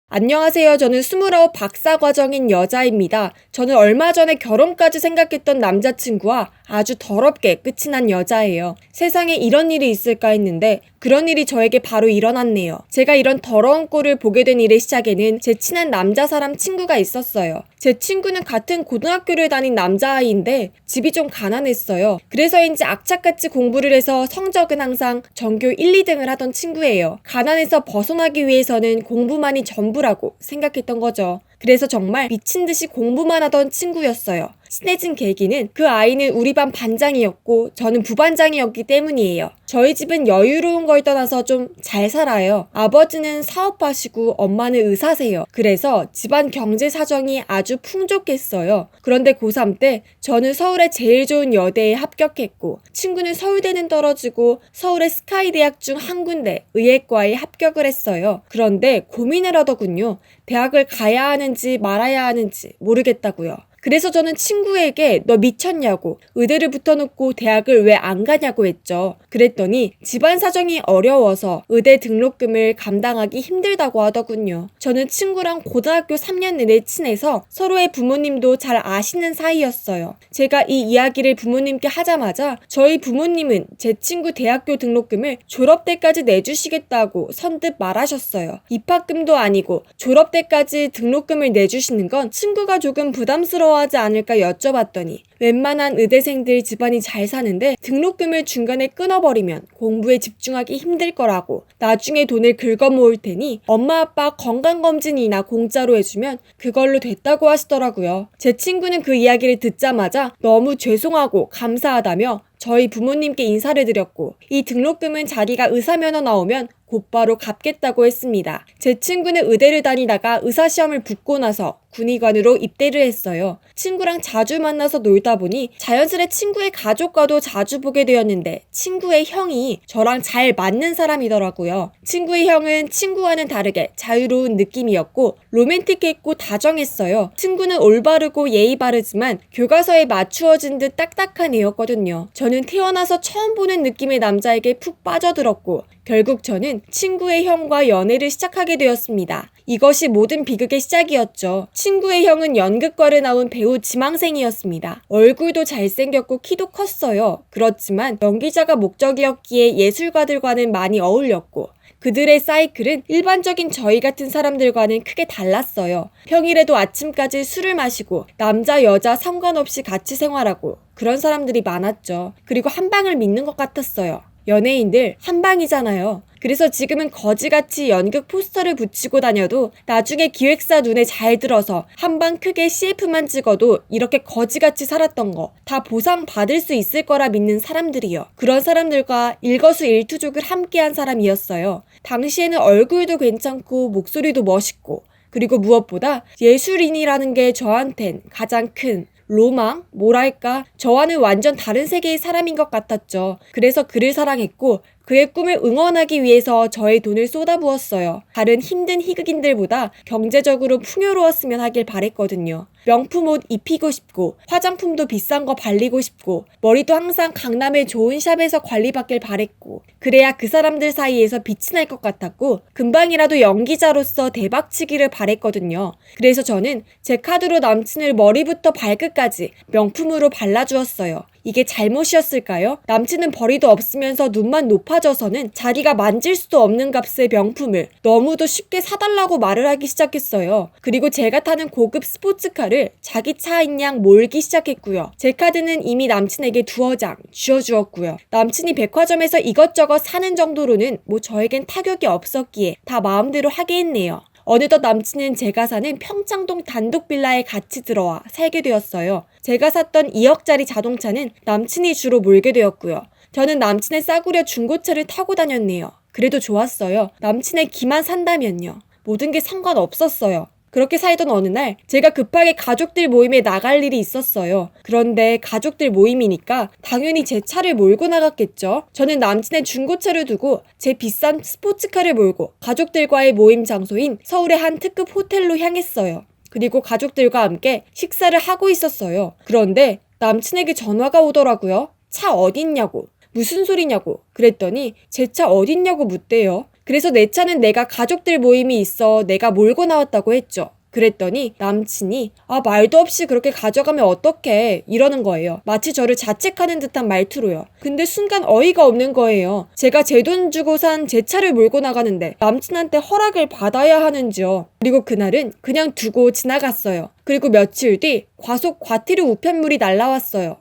안녕하세요. 저는 29 박사과정인 여자입니다. 저는 얼마 전에 결혼까지 생각했던 남자친구와 아주 더럽게 끝이 난 여자예요. 세상에 이런 일이 있을까 했는데 그런 일이 저에게 바로 일어났네요. 제가 이런 더러운 꼴을 보게 된 일의 시작에는 제 친한 남자 사람 친구가 있었어요. 제 친구는 같은 고등학교를 다닌 남자아이인데 집이 좀 가난했어요. 그래서인지 악착같이 공부를 해서 성적은 항상 전교 1, 2등을 하던 친구예요. 가난에서 벗어나기 위해서는 공부만이 전부라고 생각했던 거죠. 그래서 정말 미친 듯이 공부만 하던 친구였어요. 친해진 계기는 그 아이는 우리 반 반장이었고 저는 부반장이었기 때문이에요. 저희 집은 여유로운 걸 떠나서 좀 잘 살아요. 아버지는 사업하시고 엄마는 의사세요. 그래서 집안 경제 사정이 아주 풍족했어요. 그런데 고3 때 저는 서울의 제일 좋은 여대에 합격했고 친구는 서울대는 떨어지고 서울의 스카이대학 중 한 군데 의예과에 합격을 했어요. 그런데 고민을 하더군요. 대학을 가야 하는지 말아야 하는지 모르겠다고요. 그래서 저는 친구에게 너 미쳤냐고 의대를 붙어놓고 대학을 왜 안 가냐고 했죠. 그랬더니 집안 사정이 어려워서 의대 등록금을 감당하기 힘들다고 하더군요. 저는 친구랑 고등학교 3년 내내 친해서 서로의 부모님도 잘 아시는 사이였어요. 제가 이 이야기를 부모님께 하자마자 저희 부모님은 제 친구 대학교 등록금을 졸업 때까지 내주시겠다고 선뜻 말하셨어요. 입학금도 아니고 졸업 때까지 등록금을 내주시는 건 친구가 조금 부담스러워 하지 않을까 여쭤봤더니 웬만한 의대생들 집안이 잘 사는데 등록금을 중간에 끊어버리면 공부에 집중하기 힘들 거라고 나중에 돈을 긁어 모을 테니 엄마 아빠 건강검진이나 공짜로 해주면 그걸로 됐다고 하시더라고요. 제 친구는 그 이야기를 듣자마자 너무 죄송하고 감사하다며 저희 부모님께 인사를 드렸고 이 등록금은 자기가 의사면허 나오면 곧바로 갚겠다고 했습니다. 제 친구는 의대를 다니다가 의사시험을 붙고 나서 군의관으로 입대를 했어요. 친구랑 자주 만나서 놀다 보니 자연스레 친구의 가족과도 자주 보게 되었는데 친구의 형이 저랑 잘 맞는 사람이더라고요. 친구의 형은 친구와는 다르게 자유로운 느낌이었고 로맨틱했고 다정했어요. 친구는 올바르고 예의 바르지만 교과서에 맞추어진 듯 딱딱한 애였거든요. 저는 태어나서 처음 보는 느낌의 남자에게 푹 빠져들었고 결국 저는 친구의 형과 연애를 시작하게 되었습니다. 이것이 모든 비극의 시작이었죠. 친구의 형은 연극과를 나온 배우 지망생이었습니다. 얼굴도 잘생겼고 키도 컸어요. 그렇지만 연기자가 목적이었기에 예술가들과는 많이 어울렸고 그들의 사이클은 일반적인 저희 같은 사람들과는 크게 달랐어요. 평일에도 아침까지 술을 마시고 남자 여자 상관없이 같이 생활하고 그런 사람들이 많았죠. 그리고 한방을 믿는 것 같았어요. 연예인들 한방이잖아요. 그래서 지금은 거지같이 연극 포스터를 붙이고 다녀도 나중에 기획사 눈에 잘 들어서 한방 크게 CF만 찍어도 이렇게 거지같이 살았던 거 다 보상받을 수 있을 거라 믿는 사람들이요. 그런 사람들과 일거수일투족을 함께한 사람이었어요. 당시에는 얼굴도 괜찮고 목소리도 멋있고 그리고 무엇보다 예술인이라는 게 저한텐 가장 큰 로망? 뭐랄까? 저와는 완전 다른 세계의 사람인 것 같았죠. 그래서 그를 사랑했고 그의 꿈을 응원하기 위해서 저의 돈을 쏟아부었어요. 다른 힘든 희극인들보다 경제적으로 풍요로웠으면 하길 바랬거든요. 명품 옷 입히고 싶고 화장품도 비싼 거 발리고 싶고 머리도 항상 강남의 좋은 샵에서 관리받길 바랬고 그래야 그 사람들 사이에서 빛이 날 것 같았고 금방이라도 연기자로서 대박치기를 바랬거든요. 그래서 저는 제 카드로 남친을 머리부터 발끝까지 명품으로 발라주었어요. 이게 잘못이었을까요? 남친은 벌이도 없으면서 눈만 높아져서는 자기가 만질 수도 없는 값의 명품을 너무도 쉽게 사달라고 말을 하기 시작했어요. 그리고 제가 타는 고급 스포츠카를 자기 차인 양 몰기 시작했고요. 제 카드는 이미 남친에게 2장 쥐어주었고요. 남친이 백화점에서 이것저것 사는 정도로는 뭐 저에겐 타격이 없었기에 다 마음대로 하게 했네요. 어느덧 남친은 제가 사는 평창동 단독 빌라에 같이 들어와 살게 되었어요. 제가 샀던 2억짜리 자동차는 남친이 주로 몰게 되었고요. 저는 남친의 싸구려 중고차를 타고 다녔네요. 그래도 좋았어요. 남친의 기만 산다면요. 모든 게 상관없었어요. 그렇게 살던 어느 날 제가 급하게 가족들 모임에 나갈 일이 있었어요. 그런데 가족들 모임이니까 당연히 제 차를 몰고 나갔겠죠. 저는 남친의 중고차를 두고 제 비싼 스포츠카를 몰고 가족들과의 모임 장소인 서울의 한 특급 호텔로 향했어요. 그리고 가족들과 함께 식사를 하고 있었어요. 그런데 남친에게 전화가 오더라고요. 차 어딨냐고. 무슨 소리냐고. 그랬더니 제 차 어딨냐고 묻대요. 그래서 내 차는 내가 가족들 모임이 있어 내가 몰고 나왔다고 했죠. 그랬더니 남친이 말도 없이 그렇게 가져가면 어떡해 이러는 거예요. 마치 저를 자책하는 듯한 말투로요. 근데 순간 어이가 없는 거예요. 제가 제 돈 주고 산 제 차를 몰고 나가는데 남친한테 허락을 받아야 하는지요. 그리고 그날은 그냥 두고 지나갔어요. 그리고 며칠 뒤 과속 과태료 우편물이 날라왔어요.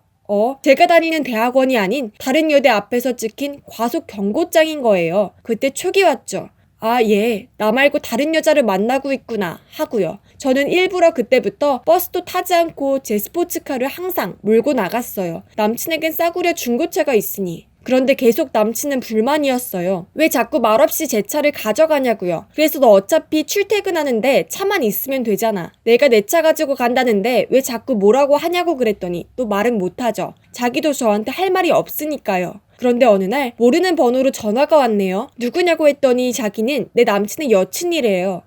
제가 다니는 대학원이 아닌 다른 여대 앞에서 찍힌 과속 경고장인 거예요. 그때 촉이 왔죠. 얘 나 말고 다른 여자를 만나고 있구나 하고요. 저는 일부러 그때부터 버스도 타지 않고 제 스포츠카를 항상 몰고 나갔어요. 남친에겐 싸구려 중고차가 있으니. 그런데 계속 남친은 불만이었어요. 왜 자꾸 말없이 제 차를 가져가냐고요. 그래서 너 어차피 출퇴근하는데 차만 있으면 되잖아. 내가 내 차 가지고 간다는데 왜 자꾸 뭐라고 하냐고 그랬더니 또 말은 못하죠. 자기도 저한테 할 말이 없으니까요. 그런데 어느 날 모르는 번호로 전화가 왔네요. 누구냐고 했더니 자기는 내 남친의 여친이래요.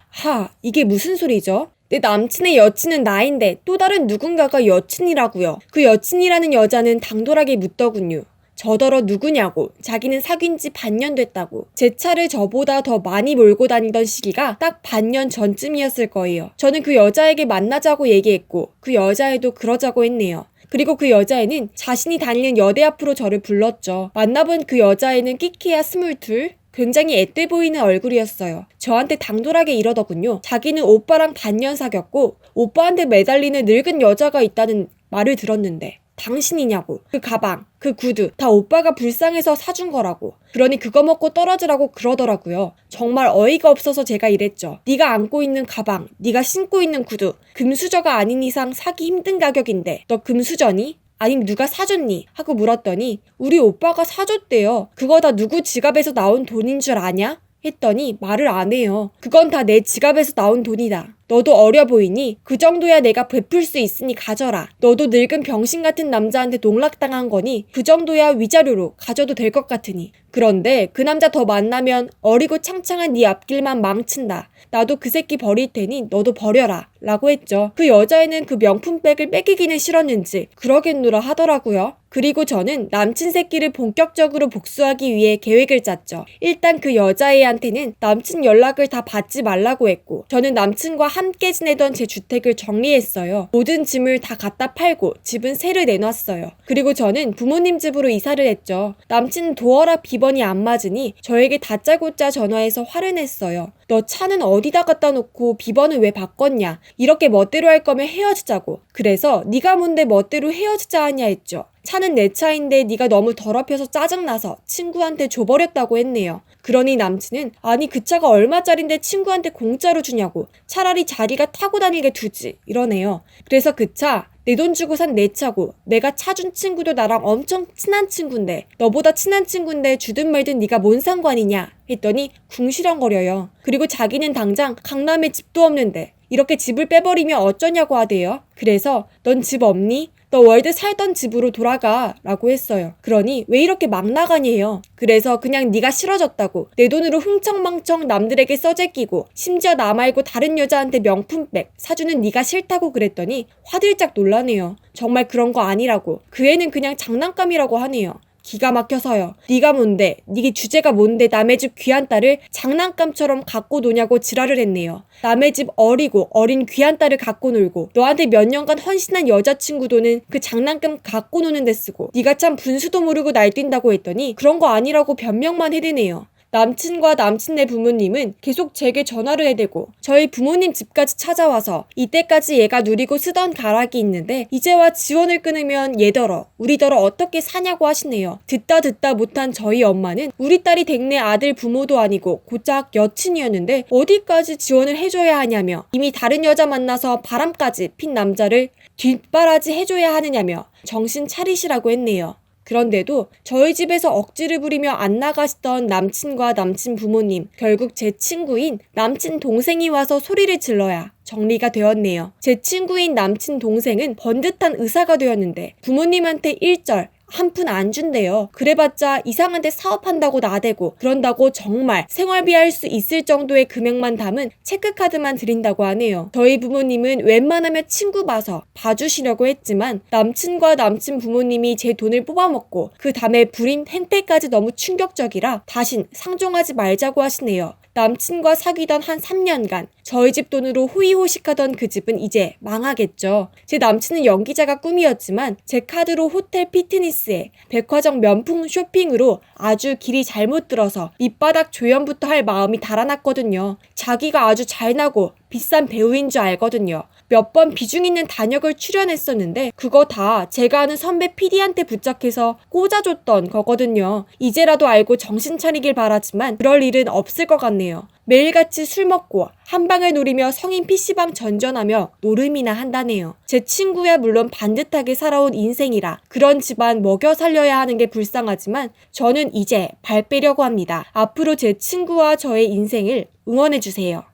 이게 무슨 소리죠? 내 남친의 여친은 나인데 또 다른 누군가가 여친이라고요. 그 여친이라는 여자는 당돌하게 묻더군요. 저더러 누구냐고. 자기는 사귄 지 반년 됐다고. 제 차를 저보다 더 많이 몰고 다니던 시기가 딱 반년 전쯤이었을 거예요. 저는 그 여자에게 만나자고 얘기했고 그 여자애도 그러자고 했네요. 그리고 그 여자애는 자신이 다니는 여대 앞으로 저를 불렀죠. 만나본 그 여자애는 끼키야 22? 굉장히 앳돼 보이는 얼굴이었어요. 저한테 당돌하게 이러더군요. 자기는 오빠랑 반년 사귀었고 오빠한테 매달리는 늙은 여자가 있다는 말을 들었는데 당신이냐고. 그 가방, 그 구두 다 오빠가 불쌍해서 사준 거라고. 그러니 그거 먹고 떨어지라고 그러더라고요. 정말 어이가 없어서 제가 이랬죠. 네가 안고 있는 가방, 네가 신고 있는 구두 금수저가 아닌 이상 사기 힘든 가격인데 너 금수저니? 아님 누가 사줬니? 하고 물었더니 우리 오빠가 사줬대요. 그거 다 누구 지갑에서 나온 돈인 줄 아냐? 했더니 말을 안 해요. 그건 다 내 지갑에서 나온 돈이다. 너도 어려 보이니? 그 정도야 내가 베풀 수 있으니 가져라. 너도 늙은 병신 같은 남자한테 농락당한 거니? 그 정도야 위자료로 가져도 될 것 같으니. 그런데 그 남자 더 만나면 어리고 창창한 네 앞길만 망친다. 나도 그 새끼 버릴 테니 너도 버려라. 라고 했죠. 그 여자애는 그 명품백을 뺏기기는 싫었는지 그러겠노라 하더라고요. 그리고 저는 남친 새끼를 본격적으로 복수하기 위해 계획을 짰죠. 일단 그 여자애한테는 남친 연락을 다 받지 말라고 했고 저는 남친과 함께 지내던 제 주택을 정리했어요. 모든 짐을 다 갖다 팔고 집은 새를 내놨어요. 그리고 저는 부모님 집으로 이사를 했죠. 남친은 도어라 비번이 안 맞으니 저에게 다짜고짜 전화해서 화를 냈어요. 너 차는 어디다 갖다 놓고 비번을 왜 바꿨냐? 이렇게 멋대로 할 거면 헤어지자고. 그래서 네가 뭔데 멋대로 헤어지자 하냐 했죠. 차는 내 차인데 네가 너무 더럽혀서 짜증나서 친구한테 줘버렸다고 했네요. 그러니 남친은 아니 그 차가 얼마짜린데 친구한테 공짜로 주냐고. 차라리 자기가 타고 다니게 두지 이러네요. 그래서 그 차 내 돈 주고 산 내 차고 내가 차 준 친구도 나랑 엄청 친한 친구인데 너보다 친한 친구인데 주든 말든 네가 뭔 상관이냐 했더니 궁시렁거려요. 그리고 자기는 당장 강남에 집도 없는데 이렇게 집을 빼버리면 어쩌냐고 하대요. 그래서 넌 집 없니? 너 월드 살던 집으로 돌아가 라고 했어요. 그러니 왜 이렇게 막 나가니에요. 그래서 그냥 네가 싫어졌다고 내 돈으로 흥청망청 남들에게 써재끼고 심지어 나 말고 다른 여자한테 명품백 사주는 네가 싫다고 그랬더니 화들짝 놀라네요. 정말 그런 거 아니라고. 그 애는 그냥 장난감이라고 하네요. 기가 막혀서요. 네가 뭔데? 네 주제가 뭔데 남의 집 귀한 딸을 장난감처럼 갖고 노냐고 지랄을 했네요. 남의 집 어리고 어린 귀한 딸을 갖고 놀고 너한테 몇 년간 헌신한 여자친구 돈은 그 장난감 갖고 노는 데 쓰고 네가 참 분수도 모르고 날뛴다고 했더니 그런 거 아니라고 변명만 해대네요. 남친과 남친네 부모님은 계속 제게 전화를 해대고 저희 부모님 집까지 찾아와서 이때까지 얘가 누리고 쓰던 가락이 있는데 이제와 지원을 끊으면 얘더러 우리더러 어떻게 사냐고 하시네요. 듣다 못한 저희 엄마는 우리 딸이 댁내 아들 부모도 아니고 고작 여친이었는데 어디까지 지원을 해줘야 하냐며 이미 다른 여자 만나서 바람까지 핀 남자를 뒷바라지 해줘야 하느냐며 정신 차리시라고 했네요. 그런데도 저희 집에서 억지를 부리며 안 나가시던 남친과 남친 부모님, 결국 제 친구인 남친 동생이 와서 소리를 질러야 정리가 되었네요. 제 친구인 남친 동생은 번듯한 의사가 되었는데 부모님한테 일절 한 푼 안 준대요. 그래봤자 이상한 데 사업한다고 나대고 그런다고 정말 생활비 할 수 있을 정도의 금액만 담은 체크카드만 드린다고 하네요. 저희 부모님은 웬만하면 친구 봐주시려고 했지만 남친과 남친 부모님이 제 돈을 뽑아먹고 그 다음에 부린 행패까지 너무 충격적이라 다신 상종하지 말자고 하시네요. 남친과 사귀던 한 3년간 저희 집 돈으로 호의호식하던 그 집은 이제 망하겠죠. 제 남친은 연기자가 꿈이었지만 제 카드로 호텔 피트니스에 백화점 명품 쇼핑으로 아주 길이 잘못 들어서 밑바닥 조연부터 할 마음이 달아났거든요. 자기가 아주 잘나고 비싼 배우인 줄 알거든요. 몇 번 비중 있는 단역을 출연했었는데 그거 다 제가 아는 선배 PD한테 부탁해서 꽂아줬던 거거든요. 이제라도 알고 정신 차리길 바라지만 그럴 일은 없을 것 같네요. 매일같이 술 먹고 한방을 노리며 성인 PC방 전전하며 노름이나 한다네요. 제 친구야 물론 반듯하게 살아온 인생이라 그런 집안 먹여 살려야 하는 게 불쌍하지만 저는 이제 발 빼려고 합니다. 앞으로 제 친구와 저의 인생을 응원해주세요.